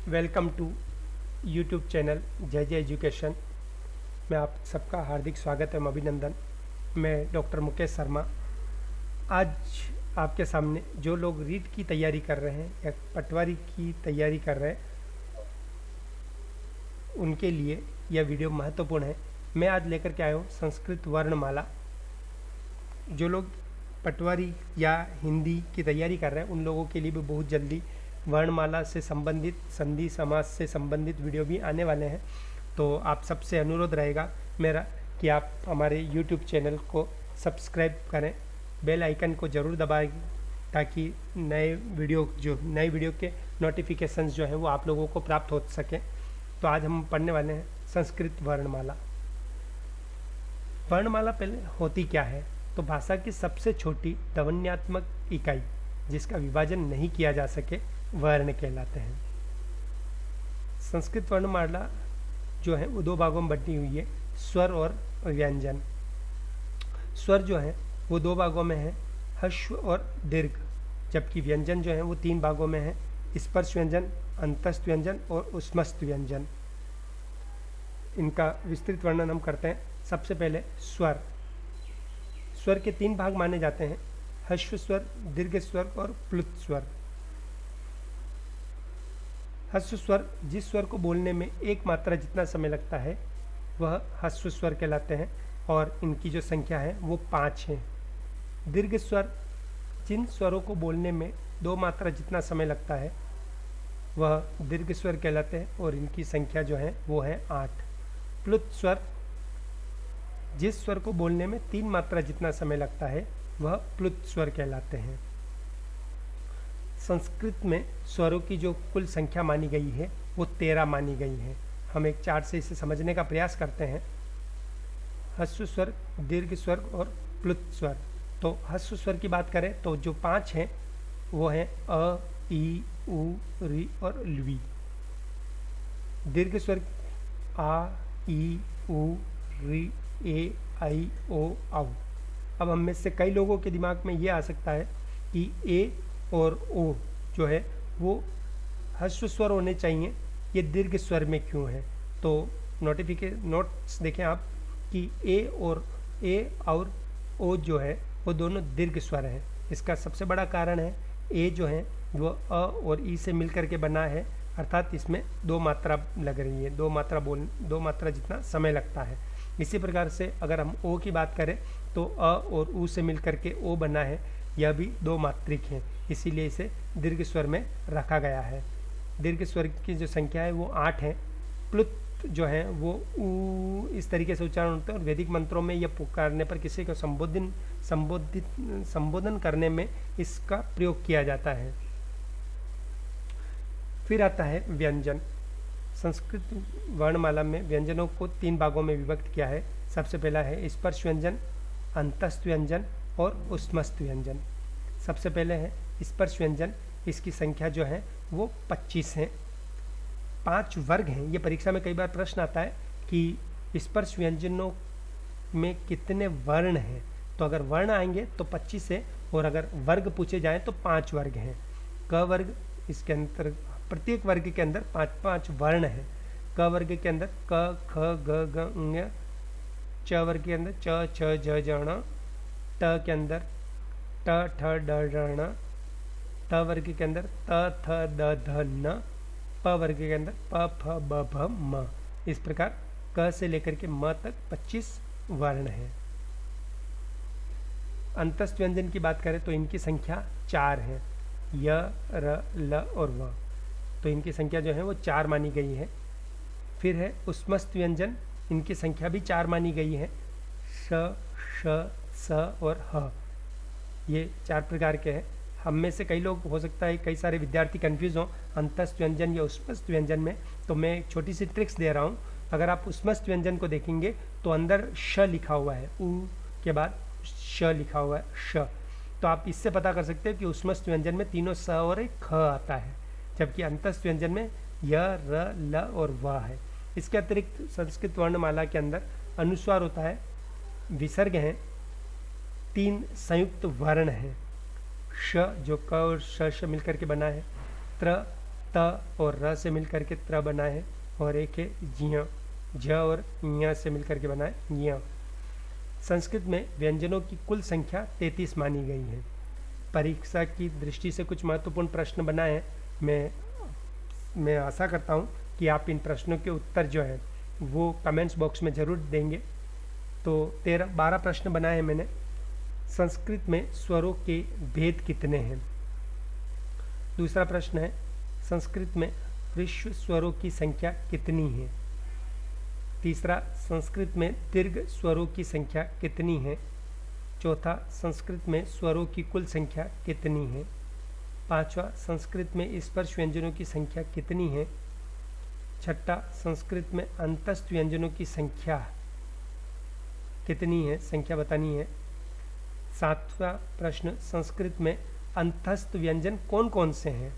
Welcome to YouTube channel जय जय education में आप सबका हार्दिक स्वागत है, अभिनंदन। मैं डॉक्टर मुकेश शर्मा। आज आपके सामने जो लोग रीट की तैयारी कर रहे हैं या पटवारी की तैयारी कर रहे हैं उनके लिए यह वीडियो महत्वपूर्ण है। मैं आज लेकर के आया हूँ संस्कृत वर्णमाला। जो लोग पटवारी या हिंदी की तैयारी कर रहे हैं उन लोगों के लिए भी बहुत जल्दी वर्णमाला से संबंधित, संधि समास से संबंधित वीडियो भी आने वाले हैं। तो आप सबसे अनुरोध रहेगा मेरा कि आप हमारे YouTube चैनल को सब्सक्राइब करें, बेल आइकन को ज़रूर दबाएं ताकि नए वीडियो के नोटिफिकेशंस जो हैं वो आप लोगों को प्राप्त हो सकें। तो आज हम पढ़ने वाले हैं संस्कृत वर्णमाला। वर्णमाला पहले होती क्या है? तो भाषा की सबसे छोटी ध्वन्यात्मक इकाई जिसका विभाजन नहीं किया जा सके वर्ण कहलाते हैं। संस्कृत वर्णमाला जो है वो दो भागों में बटी हुई है, स्वर और व्यंजन। स्वर जो है वो दो भागों में है, ह्रस्व और दीर्घ, जबकि व्यंजन जो है वो तीन भागों में है, स्पर्श व्यंजन, अंतस्थ व्यंजन और उष्मस्थ व्यंजन। इनका विस्तृत वर्णन हम करते हैं। सबसे पहले स्वर। स्वर के तीन भाग माने जाते हैं, ह्रस्व स्वर, दीर्घ स्वर और प्लुत स्वर। ह्रस्व स्वर जिस स्वर को बोलने में एक मात्रा जितना समय लगता है वह ह्रस्व स्वर कहलाते हैं और इनकी जो संख्या है वो 5 है। दीर्घ स्वर जिन स्वरों को बोलने में 2 मात्रा जितना समय लगता है वह दीर्घ स्वर कहलाते हैं और इनकी संख्या जो है वो है 8। प्लुत स्वर जिस स्वर को बोलने में 3 मात्रा जितना समय लगता है वह प्लुत स्वर कहलाते हैं। संस्कृत में स्वरों की जो कुल संख्या मानी गई है वो 13 मानी गई है। हम एक चार्ट से इसे समझने का प्रयास करते हैं। ह्रस्व स्वर, दीर्घ स्वर और प्लुत स्वर। तो ह्रस्व स्वर की बात करें तो जो 5 हैं वो हैं अ, ई, उ, री और ल्वी। दीर्घ स्वर आ, ई, उ, री, ए, आई, ओ, औ। अब हम में से कई लोगों के दिमाग में ये आ सकता है कि ए और ओ जो है वो ह्रस्व स्वर होने चाहिए, ये दीर्घ स्वर में क्यों है? तो नोट्स देखें आप कि ए और ओ जो है वो दोनों दीर्घ स्वर हैं। इसका सबसे बड़ा कारण है ए जो है वो अ और ई से मिलकर के बना है, अर्थात इसमें 2 मात्रा लग रही है, 2 मात्रा जितना समय लगता है। इसी प्रकार से अगर हम ओ की बात करें तो अ और उ से मिलकर के ओ बना है, यह भी 2 मात्रिक हैं, इसीलिए इसे दीर्घ स्वर में रखा गया है। दीर्घ स्वर की जो संख्या है वो 8 है। प्लुत जो है वो ऊ इस तरीके से उच्चारण होता है और वैदिक मंत्रों में यह पुकारने पर किसी को संबोधन करने में इसका प्रयोग किया जाता है। फिर आता है व्यंजन। संस्कृत वर्णमाला में व्यंजनों को 3 भागों में विभक्त किया है। सबसे पहला है स्पर्श व्यंजन, अंतस्थ व्यंजन और उष्मस्थ व्यंजन। सबसे पहले है स्पर्श व्यंजन। इसकी संख्या जो है वो 25 है। 5 वर्ग हैं। ये परीक्षा में कई बार प्रश्न आता है कि स्पर्श व्यंजनों में कितने वर्ण हैं। तो अगर वर्ण आएंगे तो 25 है और अगर वर्ग पूछे जाएं तो 5 वर्ग हैं। क वर्ग, इसके अंदर प्रत्येक वर्ग के अंदर 5-5 वर्ण हैं। क वर्ग के अंदर क, ख, ग, घ, ङ। च वर्ग के अंदर च, छ, ज, ज, ण। ट के अंदर ट, ठ, ड, ढ, ण। थ वर्ग के अंदर त, थ, द, ध, न। प वर्ग के अंदर प, फ, ब, भ, म। इस प्रकार क से लेकर के म तक 25 वर्ण हैं। अंतस्थ व्यंजन की बात करें तो इनकी संख्या 4 है, य, र, ल और व। तो इनकी संख्या जो है वो 4 मानी गई है। फिर है उष्मस्थ व्यंजन। इनकी संख्या भी 4 मानी गई है, श, श, स और ह। ये 4 प्रकार के हैं। हम में से कई लोग, हो सकता है कई सारे विद्यार्थी कंफ्यूज हों अंतस्थ व्यंजन या उष्मस्थ व्यंजन में, तो मैं एक छोटी सी ट्रिक्स दे रहा हूँ। अगर आप उष्मस्थ व्यंजन को देखेंगे तो अंदर श लिखा हुआ है, उ के बाद श लिखा हुआ है, श। तो आप इससे पता कर सकते हो कि उष्मस्थ व्यंजन में तीनों स और एक ख आता है, जबकि अंतस्थ व्यंजन में य, र, ल और व है। इसके अतिरिक्त संस्कृत वर्णमाला के अंदर अनुस्वार होता है, विसर्ग हैं, 3 संयुक्त वर्ण हैं। श जो क और श मिलकर के बना है, त्र त और र से मिलकर के त्र बना है, और एक है ज्ञ, झ और ञ से मिलकर के बना है ज्ञ। संस्कृत में व्यंजनों की कुल संख्या 33 मानी गई है। परीक्षा की दृष्टि से कुछ महत्वपूर्ण प्रश्न बनाए हैं। मैं आशा करता हूँ कि आप इन प्रश्नों के उत्तर जो है वो कमेंट्स बॉक्स में ज़रूर देंगे। तो 12 प्रश्न बनाए हैं मैंने। संस्कृत में स्वरों के भेद कितने हैं? दूसरा प्रश्न है, संस्कृत में ह्रस्व स्वरों की संख्या कितनी है? तीसरा, संस्कृत में दीर्घ स्वरों की संख्या कितनी है? चौथा, संस्कृत में स्वरों की कुल संख्या कितनी है? पांचवा, संस्कृत में स्पर्श व्यंजनों की संख्या कितनी है? छठा, संस्कृत में अंतस्थ व्यंजनों की संख्या कितनी है? संख्या बतानी है। सातवां प्रश्न, संस्कृत में अंतस्थ व्यंजन कौन कौन से हैं?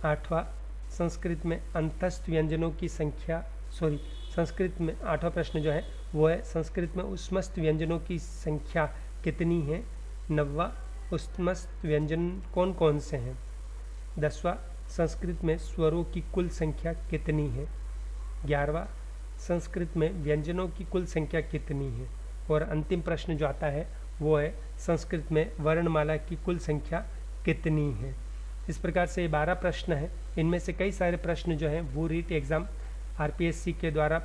आठवां, संस्कृत में अंतस्थ व्यंजनों की संख्या संस्कृत में आठवां प्रश्न जो है वो है, संस्कृत में ऊष्मस्थ व्यंजनों की संख्या कितनी है? नौवां, ऊष्मस्थ व्यंजन कौन कौन से हैं? 10वां, संस्कृत में स्वरों की कुल संख्या कितनी है? 11वां, संस्कृत में व्यंजनों की कुल संख्या कितनी है? और अंतिम प्रश्न जो आता है वो है, संस्कृत में वर्णमाला की कुल संख्या कितनी है? इस प्रकार से 12 प्रश्न हैं। इनमें से कई सारे प्रश्न जो हैं वो रीट एग्ज़ाम आरपीएससी के द्वारा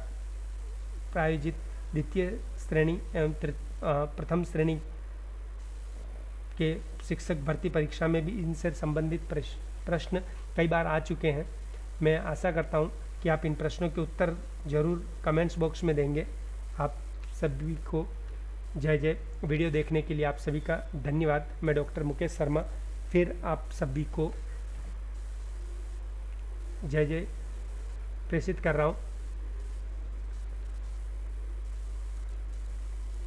प्रायोजित द्वितीय श्रेणी एवं प्रथम श्रेणी के शिक्षक भर्ती परीक्षा में भी इनसे संबंधित प्रश्न कई बार आ चुके हैं। मैं आशा करता हूं कि आप इन प्रश्नों के उत्तर ज़रूर कमेंट्स बॉक्स में देंगे। आप सभी को जय जय। वीडियो देखने के लिए आप सभी का धन्यवाद। मैं डॉक्टर मुकेश शर्मा फिर आप सभी को जय जय प्रेषित कर रहा हूँ।